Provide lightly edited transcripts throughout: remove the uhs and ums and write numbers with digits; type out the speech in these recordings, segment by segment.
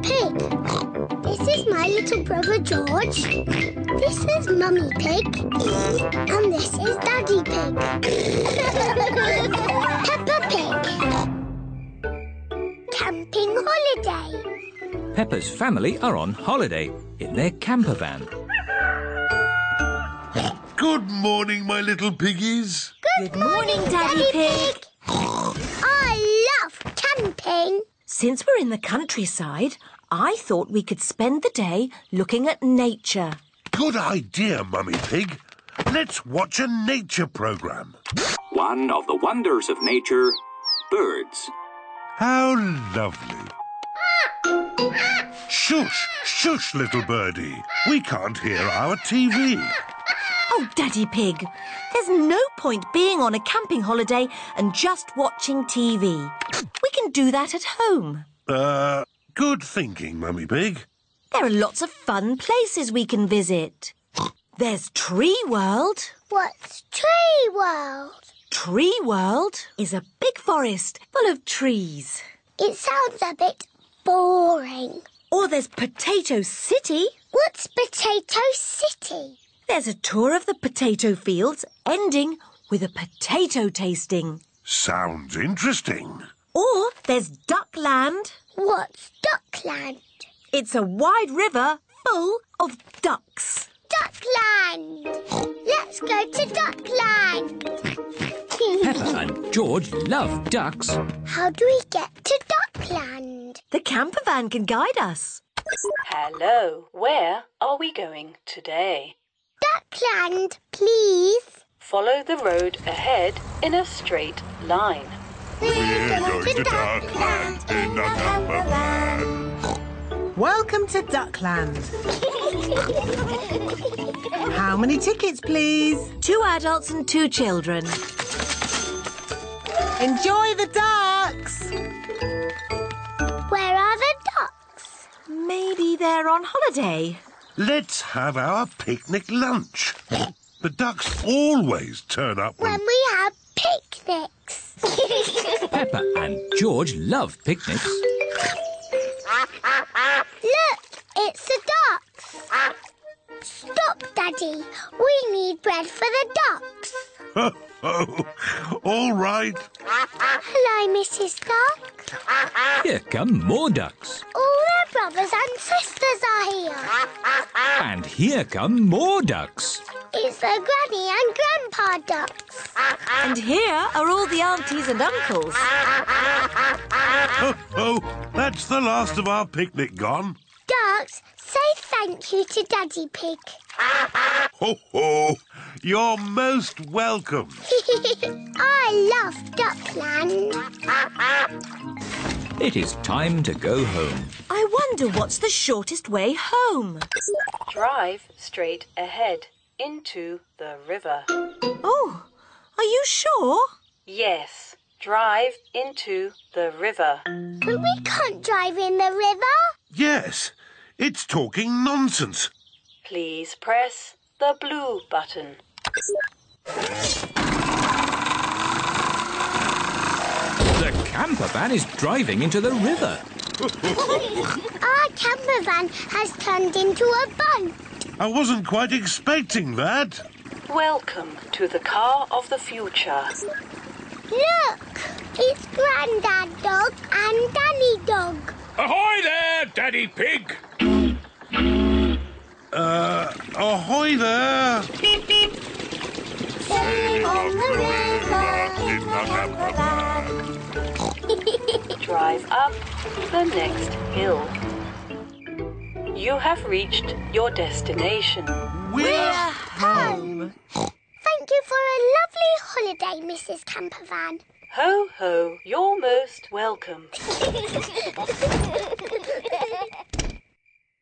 Pig. This is my little brother George. This is Mummy Pig. And this is Daddy Pig. Peppa Pig. Camping holiday. Peppa's family are on holiday in their camper van. Good morning, my little piggies. Good morning, Daddy Pig. I love camping. Since we're in the countryside, I thought we could spend the day looking at nature. Good idea, Mummy Pig. Let's watch a nature programme. One of the wonders of nature, birds. How lovely. Shush, shush, little birdie. We can't hear our TV. Oh, Daddy Pig, there's no point being on a camping holiday and just watching TV. We can do that at home. Good thinking, Mummy Pig. There are lots of fun places we can visit. There's Tree World. What's Tree World? Tree World is a big forest full of trees. It sounds a bit boring. Or there's Potato City. What's Potato City? There's a tour of the potato fields ending with a potato tasting. Sounds interesting. Or there's Duckland. What's Duckland? It's a wide river full of ducks. Duckland! Let's go to Duckland! Peppa and George love ducks. How do we get to Duckland? The camper van can guide us. Hello, where are we going today? Duckland, please. Follow the road ahead in a straight line. We're going to Duckland in a camper van. Welcome to Duckland. How many tickets, please? 2 adults and 2 children. Enjoy the ducks. Where are the ducks? Maybe they're on holiday. Let's have our picnic lunch. The ducks always turn up When we have picnics. Peppa and George love picnics. Look, it's the ducks. Stop, Daddy. We need bread for the ducks. Oh, all right. Hello, Mrs. Duck. Here come more ducks. All their brothers and sisters are here. And here come more ducks. It's the Granny and Grandpa ducks. And here are all the aunties and uncles. Oh, that's the last of our picnic gone. Ducks, say thank you to Daddy Pig. Ho, ho. You're most welcome. I love Duckland. It is time to go home. I wonder what's the shortest way home. Drive straight ahead into the river. Oh, are you sure? Yes, drive into the river. But we can't drive in the river. Yes, it's talking nonsense. Please press the blue button. The camper van is driving into the river. Our camper van has turned into a boat. I wasn't quite expecting that. Welcome to the car of the future. Look, it's Grandad Dog and Danny Dog. Ahoy there, Daddy Pig! Ahoy there. Sailing on the river in the camper van. Drive up the next hill. You have reached your destination. We're home. Thank you for a lovely holiday, Mrs. Campervan. Ho, ho, you're most welcome.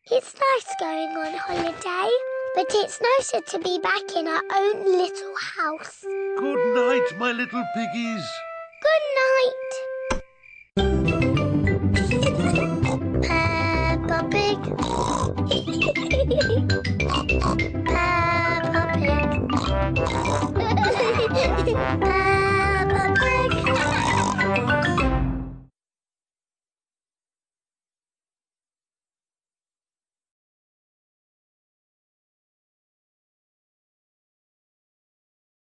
It's nice going on holiday, but it's nicer to be back in our own little house. Good night, my little piggies. Good night.